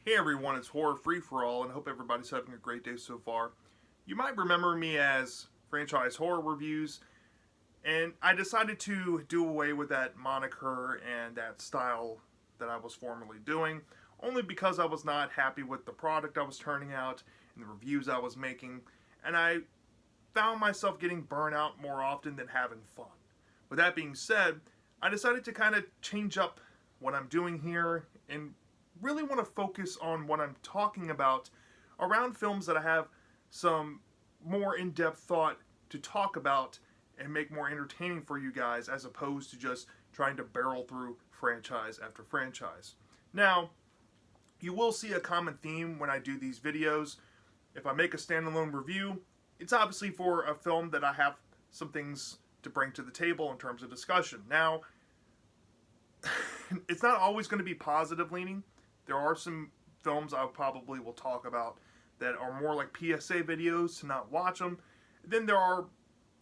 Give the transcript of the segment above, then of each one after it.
Hey everyone, it's Horror Free for All, and I hope everybody's having a great day so far. You might remember me as Franchise Horror Reviews, and I decided to do away with that moniker and that style that I was formerly doing, only because I was not happy with the product I was turning out and the reviews I was making, and I found myself getting burnt out more often than having fun. With that being said, I decided to kind of change up what I'm doing here and really want to focus on what I'm talking about around films that I have some more in depth thought to talk about and make more entertaining for you guys as opposed to just trying to barrel through franchise after franchise. Now, you will see a common theme when I do these videos. If I make a standalone review, it's obviously for a film that I have some things to bring to the table in terms of discussion. Now, it's not always going to be positive leaning. There are some films I probably will talk about that are more like PSA videos to not watch them. Then there are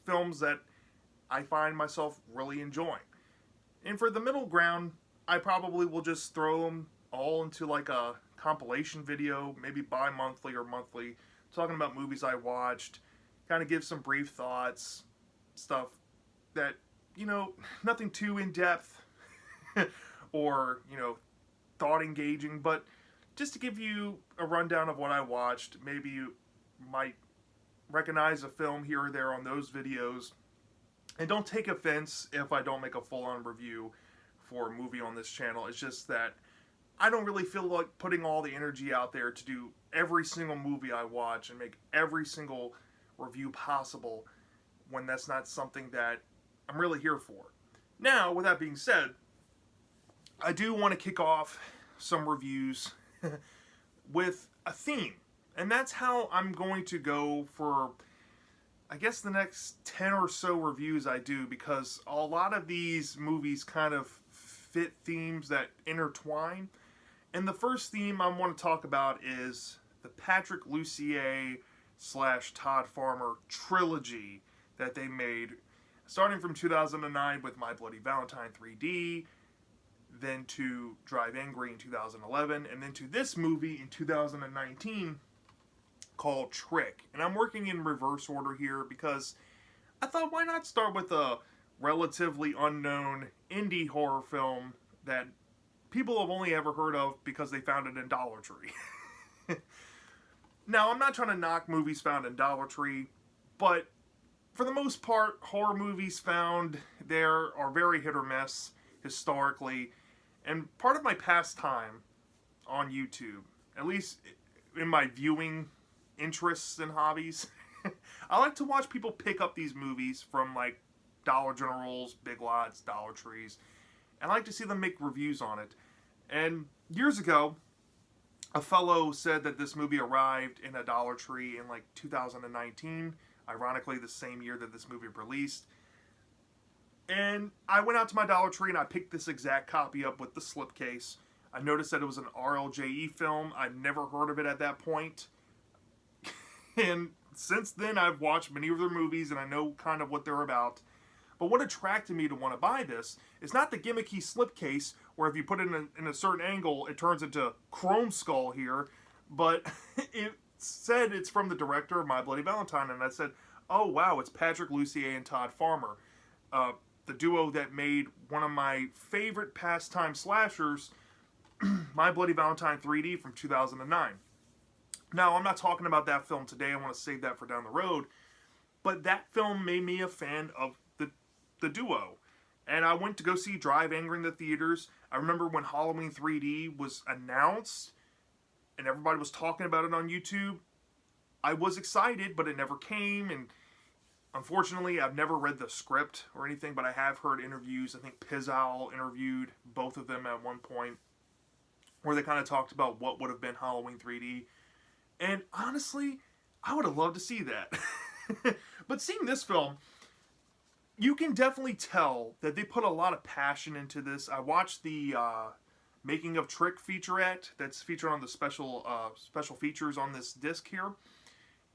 films that I find myself really enjoying. And for the middle ground, I probably will just throw them all into like a compilation video, maybe bi-monthly or monthly, talking about movies I watched, kind of give some brief thoughts, stuff that, nothing too in depth or, thought engaging, but just to give you a rundown of what I watched. Maybe you might recognize a film here or there on those videos. And don't take offense if I don't make a full on review for a movie on this channel. It's just that I don't really feel like putting all the energy out there to do every single movie I watch and make every single review possible when that's not something that I'm really here for. Now, with that being said, I do want to kick off some reviews with a theme. And that's how I'm going to go for, I guess, the next 10 or so reviews I do, because a lot of these movies kind of fit themes that intertwine. And the first theme I want to talk about is the Patrick Lussier / Todd Farmer trilogy that they made, starting from 2009 with My Bloody Valentine 3D, then to Drive Angry in 2011, and then to this movie in 2019 called Trick. And I'm working in reverse order here because I thought, why not start with a relatively unknown indie horror film that people have only ever heard of because they found it in Dollar Tree. Now, I'm not trying to knock movies found in Dollar Tree, but for the most part, horror movies found there are very hit or miss historically. And part of my pastime on YouTube, at least in my viewing interests and hobbies, I like to watch people pick up these movies from like Dollar Generals, Big Lots, Dollar Trees, and I like to see them make reviews on it. And years ago, a fellow said that this movie arrived in a Dollar Tree in like 2019, ironically the same year that this movie released. And I went out to my Dollar Tree and I picked this exact copy up with the slipcase. I noticed that it was an RLJE film. I'd never heard of it at that point. And since then, I've watched many of their movies and I know kind of what they're about. But what attracted me to want to buy this is not the gimmicky slipcase, where if you put it in a certain angle, it turns into Chrome Skull here. But it said it's from the director of My Bloody Valentine. And I said, oh wow, it's Patrick Lussier and Todd Farmer. The duo that made one of my favorite pastime slashers, My Bloody Valentine 3D from 2009. Now, I'm not talking about that film today. I want to save that for down the road. But that film made me a fan of the duo. And I went to go see Drive Angry in the theaters. I remember when Halloween 3D was announced and everybody was talking about it on YouTube. I was excited, but it never came. And unfortunately, I've never read the script or anything, but I have heard interviews. I think Pizzal interviewed both of them at one point, where they kind of talked about what would have been Halloween 3D. And honestly, I would have loved to see that. But seeing this film, you can definitely tell that they put a lot of passion into this. I watched the Making of Trick featurette that's featured on the special features on this disc here.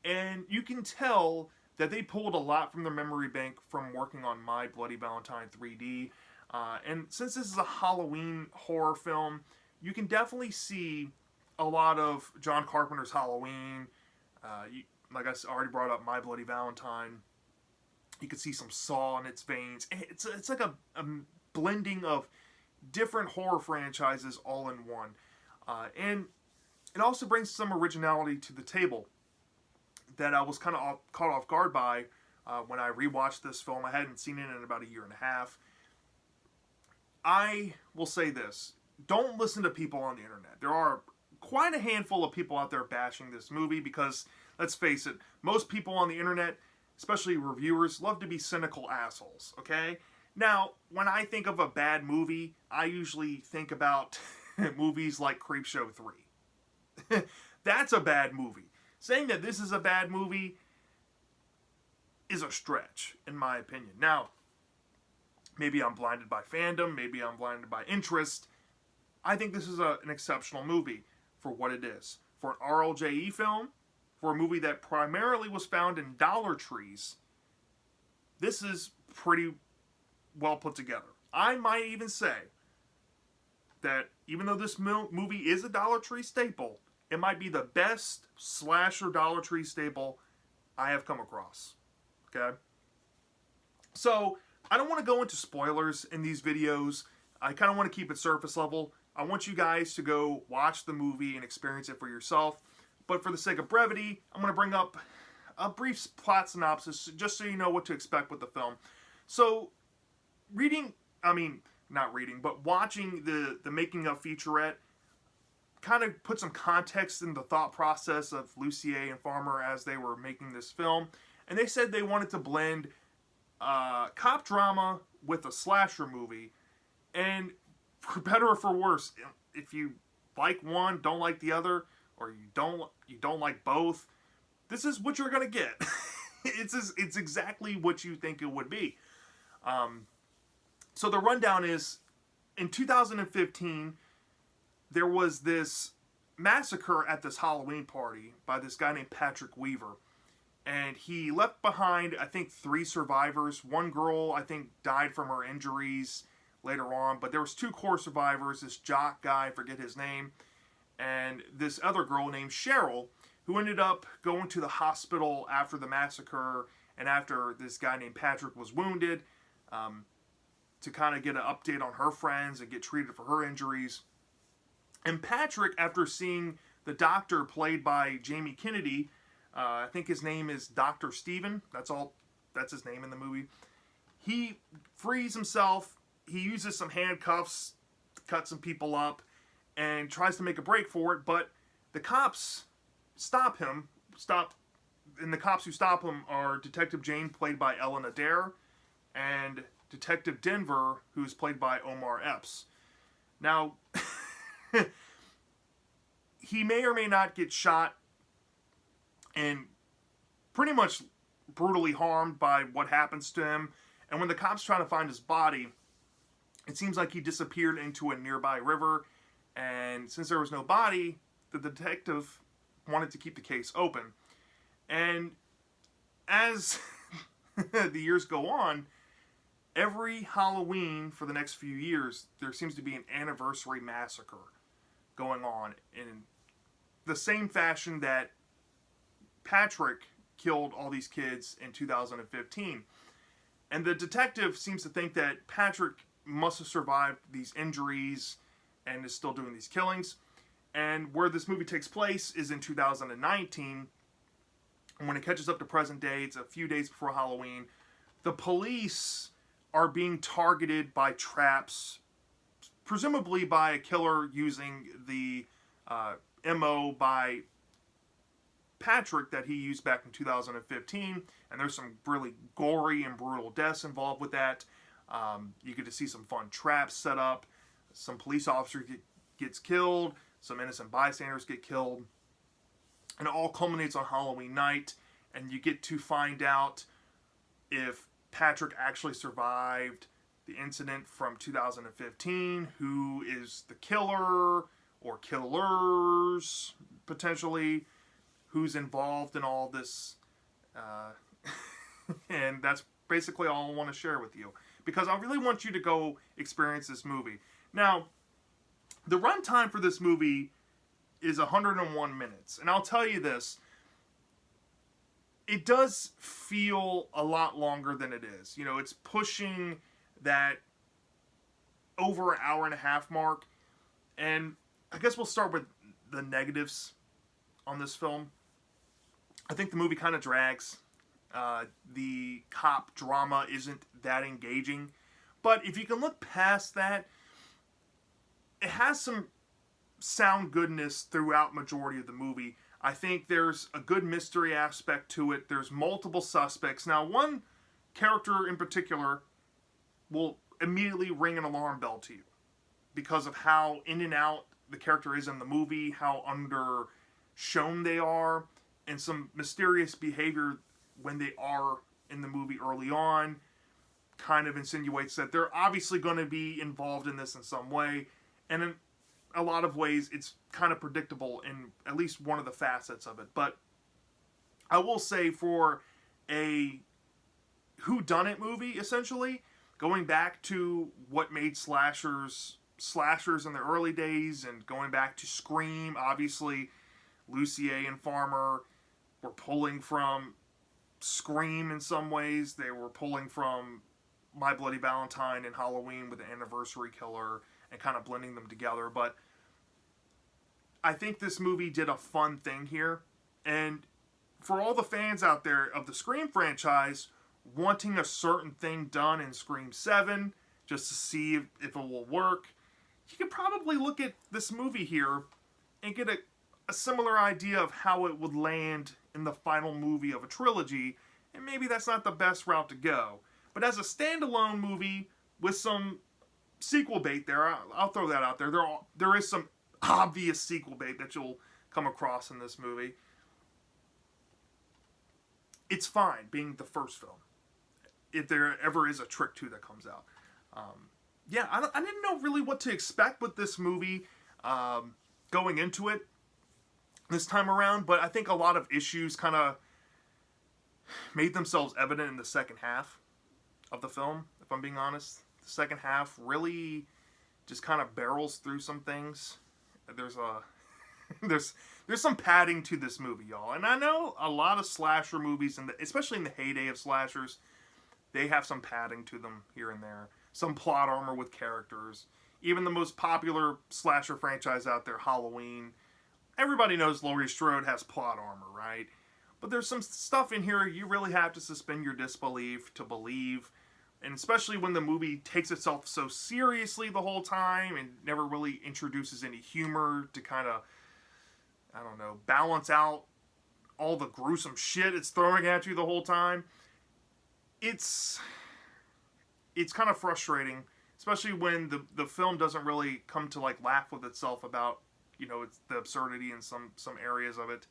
And you can tell that they pulled a lot from their memory bank from working on My Bloody Valentine 3D. And since this is a Halloween horror film, you can definitely see a lot of John Carpenter's Halloween. Like I already brought up, My Bloody Valentine. You can see some Saw in its veins. It's like a blending of different horror franchises all in one. And it also brings some originality to the table that I was kind of caught off guard by when I rewatched this film. I hadn't seen it in about a year and a half. I will say this. Don't listen to people on the internet. There are quite a handful of people out there bashing this movie because, let's face it, most people on the internet, especially reviewers, love to be cynical assholes, okay? Now, when I think of a bad movie, I usually think about movies like Creepshow 3. That's a bad movie. Saying that this is a bad movie is a stretch, in my opinion. Now, maybe I'm blinded by fandom, maybe I'm blinded by interest. I think this is an exceptional movie for what it is. For an RLJE film, for a movie that primarily was found in Dollar Trees, this is pretty well put together. I might even say that even though this movie is a Dollar Tree staple, it might be the best slasher Dollar Tree staple I have come across. Okay? So, I don't want to go into spoilers in these videos. I kind of want to keep it surface level. I want you guys to go watch the movie and experience it for yourself. But for the sake of brevity, I'm going to bring up a brief plot synopsis just so you know what to expect with the film. So, watching the making of featurette kind of put some context in the thought process of Lucier and Farmer as they were making this film. And they said they wanted to blend cop drama with a slasher movie. And for better or for worse, if you like one, don't like the other, or you don't like both, this is what you're gonna get. It's exactly what you think it would be. So the rundown is, in 2015, there was this massacre at this Halloween party by this guy named Patrick Weaver. And he left behind, I think, 3 survivors. One girl, I think, died from her injuries later on. But there was 2 core survivors, this jock guy, I forget his name, and this other girl named Cheryl, who ended up going to the hospital after the massacre and after this guy named Patrick was wounded, to kind of get an update on her friends and get treated for her injuries. And Patrick, after seeing the doctor played by Jamie Kennedy, I think his name is Dr. Steven, that's his name in the movie, he frees himself, he uses some handcuffs to cut some people up, and tries to make a break for it, but the cops stop him, and the cops who stop him are Detective Jane, played by Ellen Adair, and Detective Denver, who's played by Omar Epps. Now, he may or may not get shot and pretty much brutally harmed by what happens to him. And when the cops try to find his body, it seems like he disappeared into a nearby river. And since there was no body, the detective wanted to keep the case open. And as the years go on, every Halloween for the next few years, there seems to be an anniversary massacre going on in the same fashion that Patrick killed all these kids in 2015. And the detective seems to think that Patrick must have survived these injuries and is still doing these killings. And where this movie takes place is in 2019. And when it catches up to present day, it's a few days before Halloween. The police are being targeted by traps, presumably by a killer using the MO by Patrick that he used back in 2015. And there's some really gory and brutal deaths involved with that. You get to see some fun traps set up. Some police officer gets killed. Some innocent bystanders get killed. And it all culminates on Halloween night. And you get to find out if Patrick actually survived the incident from 2015, who is the killer or killers, potentially, who's involved in all this. And that's basically all I want to share with you, because I really want you to go experience this movie. Now, the runtime for this movie is 101 minutes. And I'll tell you this, it does feel a lot longer than it is. You know, it's pushing that over an hour and a half mark. And I guess we'll start with the negatives on this film. I think the movie kind of drags. The cop drama isn't that engaging. But if you can look past that, it has some sound goodness throughout majority of the movie. I think there's a good mystery aspect to it. There's multiple suspects. Now, one character in particular will immediately ring an alarm bell to you because of how in and out the character is in the movie, how undershown they are, and some mysterious behavior when they are in the movie early on kind of insinuates that they're obviously going to be involved in this in some way. And in a lot of ways, it's kind of predictable in at least one of the facets of it. But I will say, for a whodunit movie, essentially, going back to what made slashers in the early days, and going back to Scream, obviously, Lucier and Farmer were pulling from Scream in some ways. They were pulling from My Bloody Valentine and Halloween with the Anniversary Killer and kind of blending them together. But I think this movie did a fun thing here. And for all the fans out there of the Scream franchise wanting a certain thing done in Scream 7 just to see if it will work, you could probably look at this movie here and get a similar idea of how it would land in the final movie of a trilogy. And maybe that's not the best route to go. But as a standalone movie with some sequel bait there, I'll throw that out there. There is some obvious sequel bait that you'll come across in this movie. It's fine being the first film, if there ever is a Trick 2 that comes out. I didn't know really what to expect with this movie going into it this time around, but I think a lot of issues kind of made themselves evident in the second half of the film, if I'm being honest. The second half really just kind of barrels through some things. There's some padding to this movie, y'all. And I know a lot of slasher movies, especially in the heyday of slashers, they have some padding to them here and there. Some plot armor with characters. Even the most popular slasher franchise out there, Halloween. Everybody knows Laurie Strode has plot armor, right? But there's some stuff in here you really have to suspend your disbelief to believe. And especially when the movie takes itself so seriously the whole time and never really introduces any humor to kind of, I don't know, balance out all the gruesome shit it's throwing at you the whole time. It's kind of frustrating, especially when the film doesn't really come to like laugh with itself about, you know, it's the absurdity in some areas of it.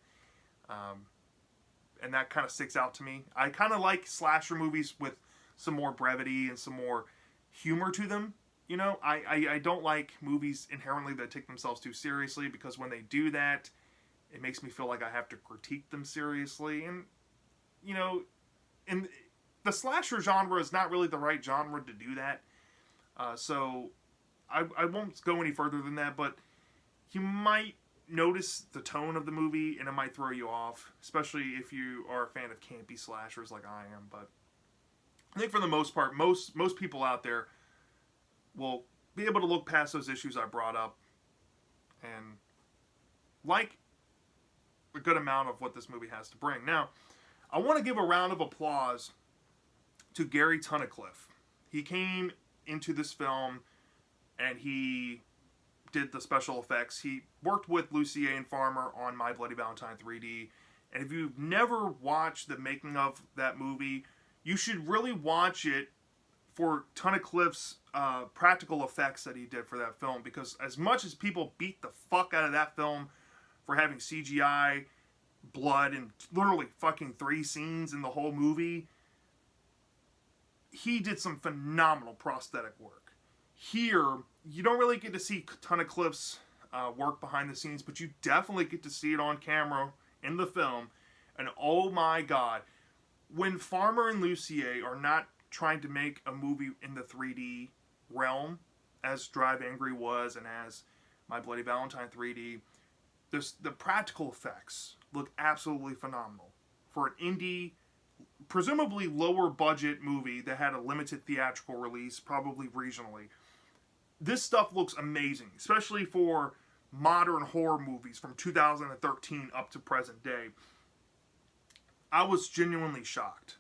And that kind of sticks out to me. I kind of like slasher movies with some more brevity and some more humor to them. You know, I don't like movies inherently that take themselves too seriously, because when they do that, it makes me feel like I have to critique them seriously. And, you know, in the slasher genre is not really the right genre to do that. So I won't go any further than that, but you might notice the tone of the movie and it might throw you off, especially if you are a fan of campy slashers like I am. But I think for the most part, most people out there will be able to look past those issues I brought up and like a good amount of what this movie has to bring. Now, I want to give a round of applause to Gary Tunnicliffe. He came into this film and he did the special effects. He worked with Lucier and Farmer on My Bloody Valentine 3D. And if you've never watched the making of that movie, you should really watch it for Tunnicliffe's practical effects that he did for that film. Because as much as people beat the fuck out of that film for having CGI, blood, and literally fucking 3 scenes in the whole movie, he did some phenomenal prosthetic work. Here, you don't really get to see Tunnicliffe's work behind the scenes, but you definitely get to see it on camera in the film. And oh my god, when Farmer and Lucier are not trying to make a movie in the 3D realm, as Drive Angry was and as My Bloody Valentine 3D, the practical effects look absolutely phenomenal for an indie, presumably lower budget movie that had a limited theatrical release, probably regionally. This stuff looks amazing, especially for modern horror movies from 2013 up to present day. I was genuinely shocked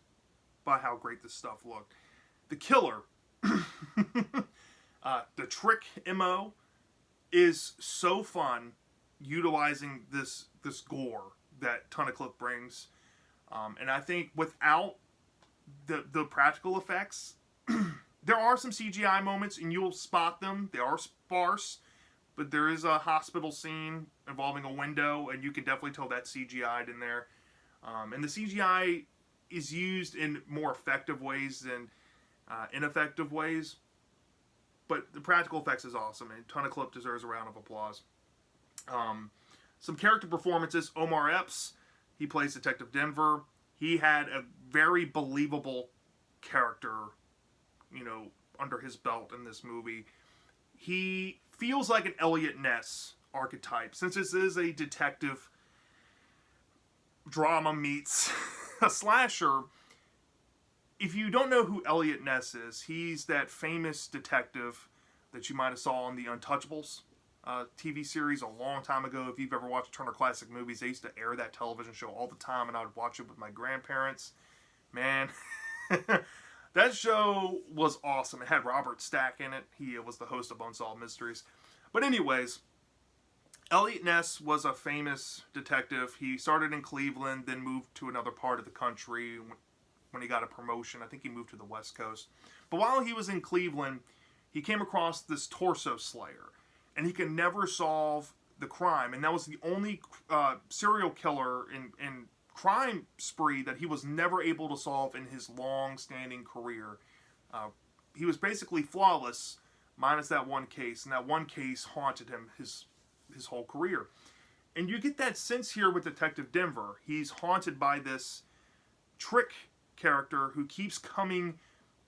by how great this stuff looked. The killer, the trick MO, is so fun, utilizing this gore that Tunnicliffe brings. And I think without the practical effects, there are some CGI moments, and you'll spot them. They are sparse, but there is a hospital scene involving a window, and you can definitely tell that's CGI'd in there. And the CGI is used in more effective ways than ineffective ways. But the practical effects is awesome, and Tunnicliffe deserves a round of applause. Some character performances. Omar Epps, he plays Detective Denver. He had a very believable character, under his belt in this movie. He feels like an Elliot Ness archetype, since this is a detective drama meets a slasher. If you don't know who Elliot Ness is, he's that famous detective that you might have saw on the Untouchables TV series a long time ago. If you've ever watched Turner Classic Movies, they used to air that television show all the time, and I would watch it with my grandparents. Man, that show was awesome. It had Robert Stack in it. He was the host of Unsolved Mysteries. But anyways, Elliot Ness was a famous detective. He started in Cleveland, then moved to another part of the country. When he got a promotion, I think he moved to the West Coast. But while he was in Cleveland, he came across this torso slayer, and he could never solve the crime. And that was the only serial killer in crime spree that he was never able to solve in his long-standing career. He was basically flawless, minus that one case, and that one case haunted him his whole career. And you get that sense here with Detective Denver. He's haunted by this trick character who keeps coming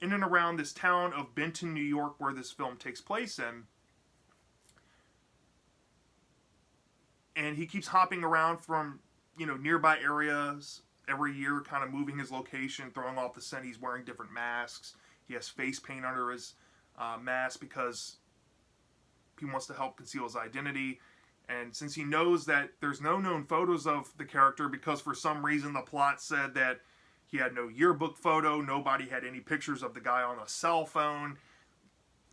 in and around this town of Benton, New York, where this film takes place in. And he keeps hopping around from, nearby areas every year, kind of moving his location, throwing off the scent. He's wearing different masks. He has face paint under his mask because he wants to help conceal his identity. And since he knows that there's no known photos of the character, because for some reason the plot said that he had no yearbook photo, nobody had any pictures of the guy on a cell phone.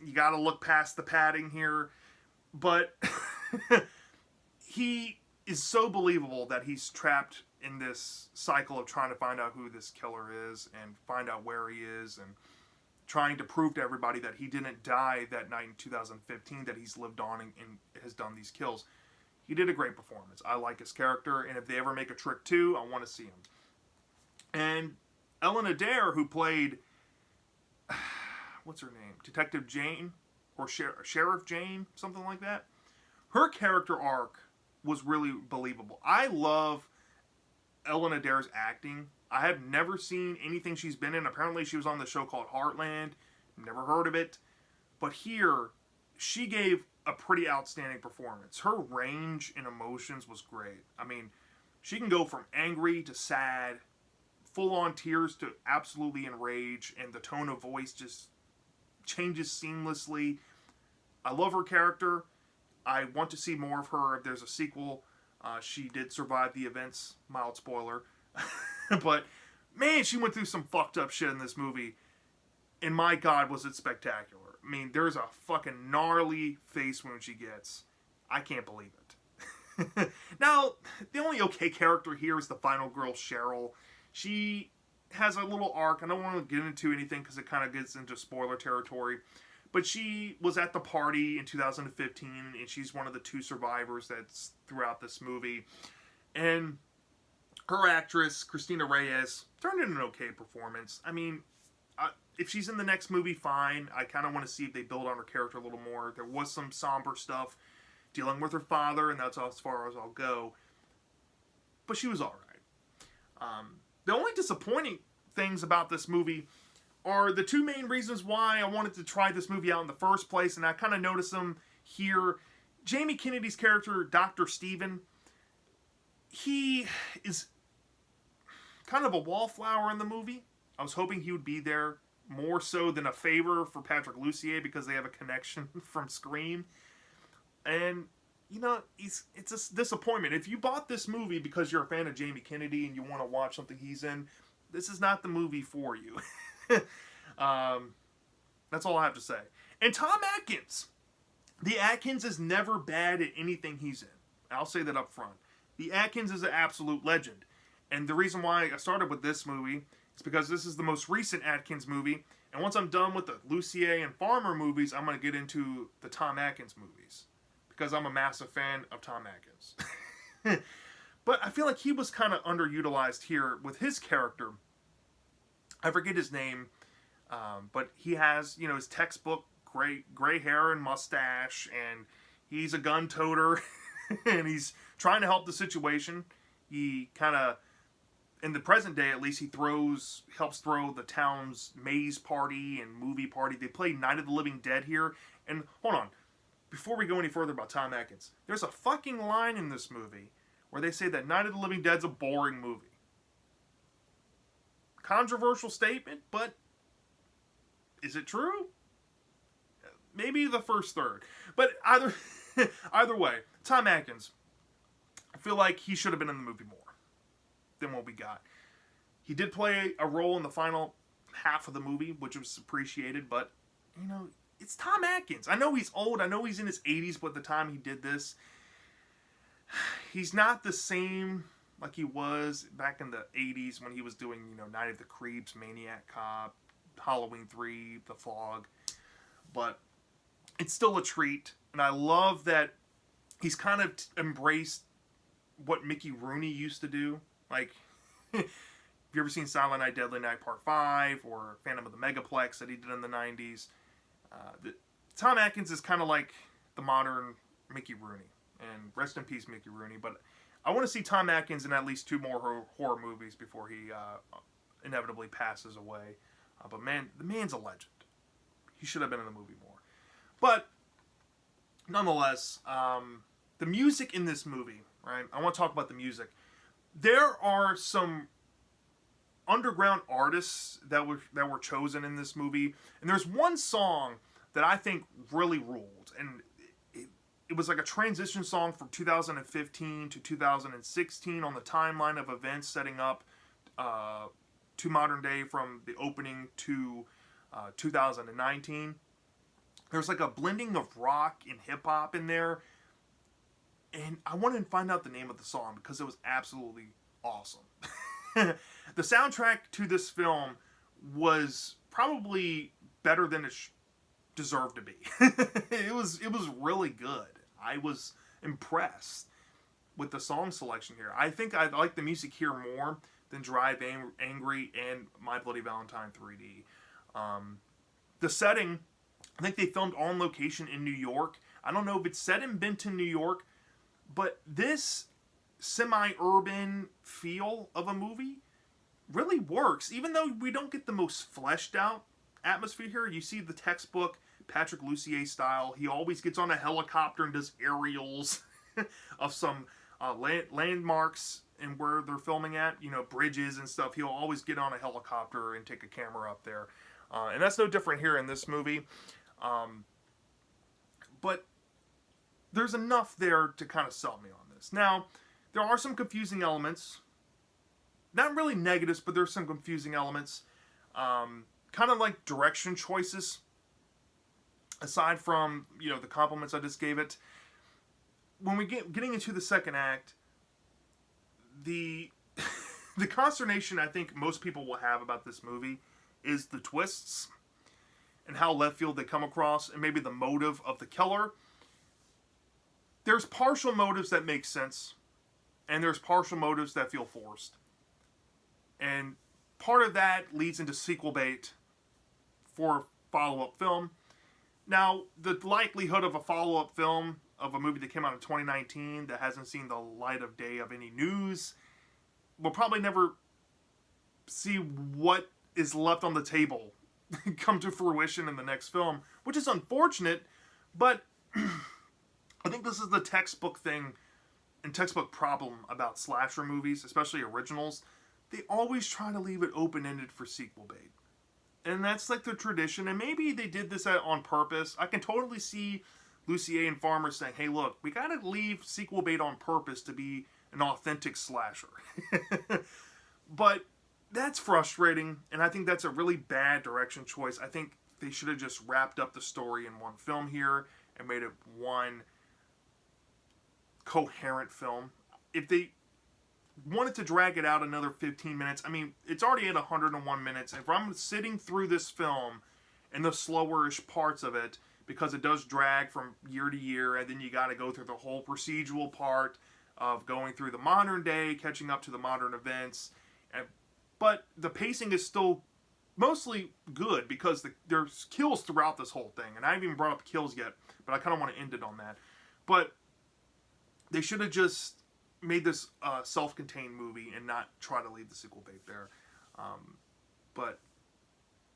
You got to look past the padding here. But he is so believable that he's trapped in this cycle of trying to find out who this killer is and find out where he is, and trying to prove to everybody that he didn't die that night in 2015, that he's lived on and has done these kills. He did a great performance. I like his character, and if they ever make a Trick 2, I want to see him. And Ellen Adair, who played, what's her name? Detective Jane? Or Sheriff Jane? Something like that. Her character arc was really believable. I love Ellen Adair's acting. I have never seen anything she's been in. Apparently she was on the show called Heartland. Never heard of it. But here, she gave a pretty outstanding performance. Her range in emotions was great. I mean, she can go from angry to sad, full-on tears to absolutely enraged, and the tone of voice just changes seamlessly. I love her character. I want to see more of her if there's a sequel. She did survive the events. Mild spoiler. But, man, she went through some fucked up shit in this movie. And my God, was it spectacular. I mean, there's a fucking gnarly face wound she gets. I can't believe it. Now, the only okay character here is the final girl, Cheryl. She has a little arc. I don't want to get into anything because it kind of gets into spoiler territory. But she was at the party in 2015, and she's one of the 2 survivors that's throughout this movie. And her actress, Christina Reyes, turned in an okay performance. I mean, if she's in the next movie, fine. I kind of want to see if they build on her character a little more. There was some somber stuff dealing with her father, and that's as far as I'll go. But she was alright. The only disappointing things about this movie are the 2 main reasons why I wanted to try this movie out in the first place, and I kind of noticed them here. Jamie Kennedy's character, Dr. Steven, he is kind of a wallflower in the movie. I was hoping he would be there more so than a favor for Patrick Lussier because they have a connection from Scream. And, you know, it's a disappointment. If you bought this movie because you're a fan of Jamie Kennedy and you want to watch something he's in, this is not the movie for you. That's all I have to say. And Tom Atkins. The Atkins is never bad at anything he's in. I'll say that up front. The Atkins is an absolute legend. And the reason why I started with this movie is because this is the most recent Atkins movie. And once I'm done with the Lussier and Farmer movies, I'm going to get into the Tom Atkins movies. Because I'm a massive fan of Tom Atkins. But I feel like he was kind of underutilized here with his character. I forget his name. But he has, you know, his textbook gray hair and mustache, and he's a gun toter, and he's trying to help the situation. He kind of, in the present day at least, he helps throw the town's maze party and movie party. They play Night of the Living Dead here. And hold on, before we go any further about Tom Atkins, there's a fucking line in this movie where they say that Night of the Living Dead's a boring movie. Controversial statement, but is it true? Maybe the first third. But either way, Tom Atkins, I feel like he should have been in the movie more than what we got. He did play a role in the final half of the movie, which was appreciated, but, you know, it's Tom Atkins. I know he's old. I know he's in his 80s, but at the time he did this, he's not the same like he was back in the 80s when he was doing, you know, Night of the Creeps, Maniac Cop, Halloween 3, The Fog. But it's still a treat, and I love that he's kind of embraced what Mickey Rooney used to do. Like, have you ever seen Silent Night, Deadly Night Part 5 or Phantom of the Megaplex that he did in the 90s? Tom Atkins is kind of like the modern Mickey Rooney, and rest in peace Mickey Rooney, but I want to see Tom Atkins in at least 2 more horror movies before he inevitably passes away. But man, the man's a legend. He should have been in the movie more. But, nonetheless, the music in this movie, right? I want to talk about the music. There are some underground artists that were chosen in this movie. And there's one song that I think really ruled. And it was like a transition song from 2015 to 2016 on the timeline of events setting up to modern day from the opening to 2019. There's like a blending of rock and hip-hop in there. And I wanted to find out the name of the song because it was absolutely awesome. The soundtrack to this film was probably better than it deserved to be. It was really good. I was impressed with the song selection here. I think I like the music here more than Drive Angry and My Bloody Valentine 3D. The setting, I think they filmed on location in New York. I don't know if it's set in Benton, New York, but this semi-urban feel of a movie really works. Even though we don't get the most fleshed out atmosphere here, you see the textbook Patrick Lussier style. He always gets on a helicopter and does aerials of some landmarks and where they're filming at, you know, bridges and stuff. He'll always get on a helicopter and take a camera up there. And that's no different here in this movie. But there's enough there to kind of sell me on this. Now, there are some confusing elements. Not really negatives, but there's some confusing elements. Kind of like direction choices. Aside from, you know, the compliments I just gave it. When we getting into the second act, the consternation I think most people will have about this movie is the twists and how left field they come across, and maybe the motive of the killer. There's partial motives that make sense, and there's partial motives that feel forced. And part of that leads into sequel bait for a follow-up film. Now, the likelihood of a follow-up film of a movie that came out in 2019 that hasn't seen the light of day of any news, we'll probably never see what is left on the table come to fruition in the next film, which is unfortunate, but I think this is the textbook thing and textbook problem about slasher movies, especially originals. They always try to leave it open-ended for sequel bait. And that's like the tradition, and maybe they did this on purpose. I can totally see Lucier and Farmer saying, hey, look, we gotta leave sequel bait on purpose to be an authentic slasher. But that's frustrating, and I think that's a really bad direction choice. I think they should have just wrapped up the story in one film here and made it one coherent film. If they wanted to drag it out another 15 minutes, I mean, it's already at 101 minutes. If I'm sitting through this film and the slowerish parts of it, because it does drag from year to year, and then you got to go through the whole procedural part of going through the modern day, catching up to the modern events. But the pacing is still mostly good because there's kills throughout this whole thing. And I haven't even brought up kills yet, but I kind of want to end it on that. But they should have just made this self-contained movie and not try to leave the sequel bait there. But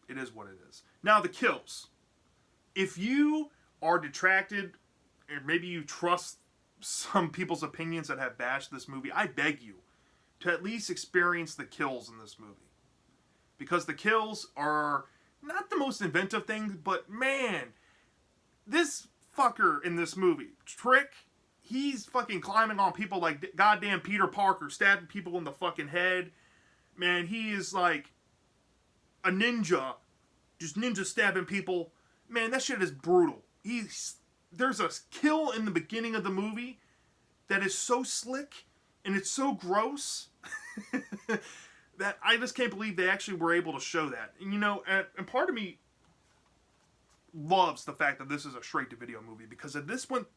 it is what it is. Now, the kills. If you are detracted, or maybe you trust some people's opinions that have bashed this movie, I beg you to at least experience the kills in this movie. Because the kills are not the most inventive thing, but man, this fucker in this movie, Trick, he's fucking climbing on people like goddamn Peter Parker, stabbing people in the fucking head. Man, he is like a ninja, just ninja stabbing people. Man, that shit is brutal. There's a kill in the beginning of the movie that is so slick and it's so gross that I just can't believe they actually were able to show that. And you know, and part of me loves the fact that this is a straight-to-video movie, because if this went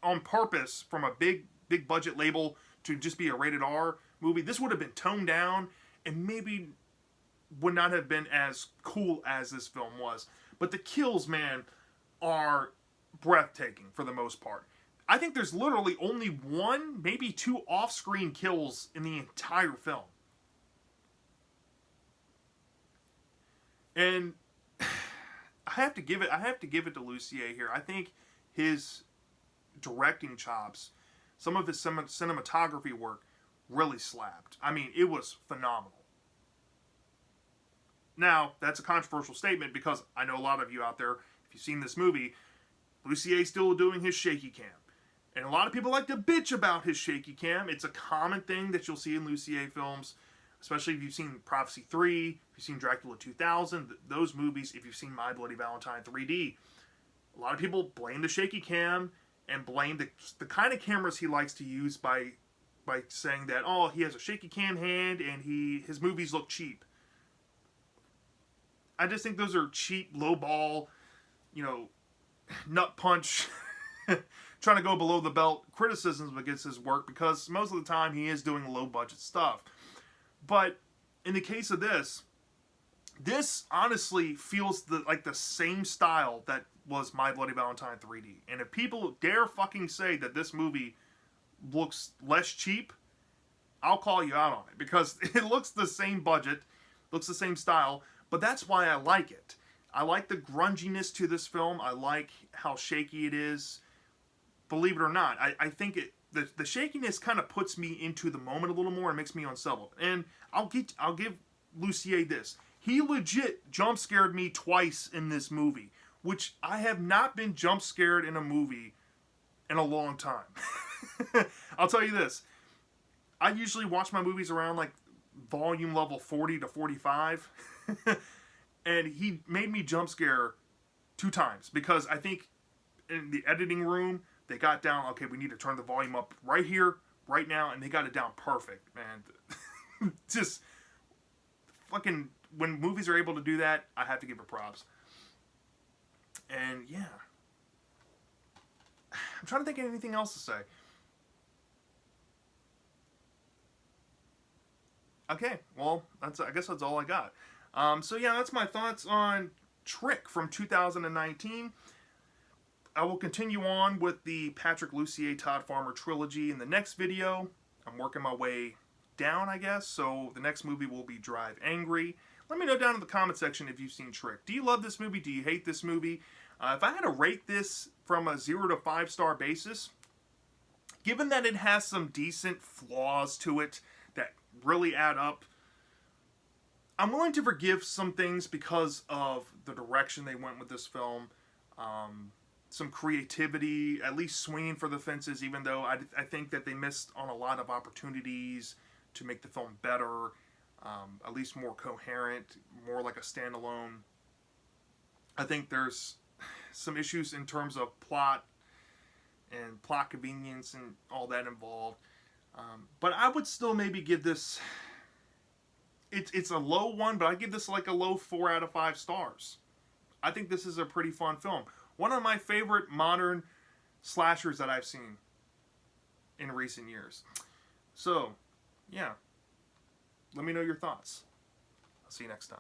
on purpose from a big budget label to just be a rated R movie, this would have been toned down and maybe would not have been as cool as this film was. But the kills, man, are breathtaking for the most part. I think there's literally only one, maybe two off-screen kills in the entire film. And I have to give it to Lucier here. I think his directing chops, some of his cinematography work really slapped. I mean, it was phenomenal. Now, that's a controversial statement because I know a lot of you out there, if you've seen this movie, Lucier's still doing his shaky cam. And a lot of people like to bitch about his shaky cam. It's a common thing that you'll see in Lucier films, especially if you've seen Prophecy 3, if you've seen Dracula 2000, those movies, if you've seen My Bloody Valentine 3D. A lot of people blame the shaky cam and blame the kind of cameras he likes to use by saying that, oh, he has a shaky cam hand and his movies look cheap. I just think those are cheap, low-ball, nut punch, trying to go below the belt criticisms against his work, because most of the time he is doing low-budget stuff. But in the case of this honestly feels like the same style that was My Bloody Valentine 3D. And if people dare fucking say that this movie looks less cheap, I'll call you out on it, because it looks the same budget, looks the same style. But that's why I like it. I like the grunginess to this film. I like how shaky it is. Believe it or not, I think the shakiness kind of puts me into the moment a little more and makes me unsettled. And I'll give Lucier this. He legit jump scared me twice in this movie, which I have not been jump scared in a movie in a long time. I'll tell you this. I usually watch my movies around like volume level 40 to 45. And he made me jump scare 2 times, because I think in the editing room they got down, okay, we need to turn the volume up right here, right now, and they got it down perfect, man. Just fucking, when movies are able to do that, I have to give it props. And yeah, I'm trying to think of anything else to say. Okay, well, I guess that's all I got. So yeah, that's my thoughts on Trick from 2019. I will continue on with the Patrick Lucier Todd Farmer trilogy in the next video. I'm working my way down, I guess, so the next movie will be Drive Angry. Let me know down in the comment section if you've seen Trick. Do you love this movie? Do you hate this movie? If I had to rate this from a 0 to 5 star basis, given that it has some decent flaws to it that really add up, I'm willing to forgive some things because of the direction they went with this film. Some creativity, at least swinging for the fences, even though I think that they missed on a lot of opportunities to make the film better, at least more coherent, more like a standalone. I think there's some issues in terms of plot and plot convenience and all that involved. But I would still maybe give this. It's a low one, but I give this like a low 4 out of 5 stars. I think this is a pretty fun film. One of my favorite modern slashers that I've seen in recent years. So, yeah. Let me know your thoughts. I'll see you next time.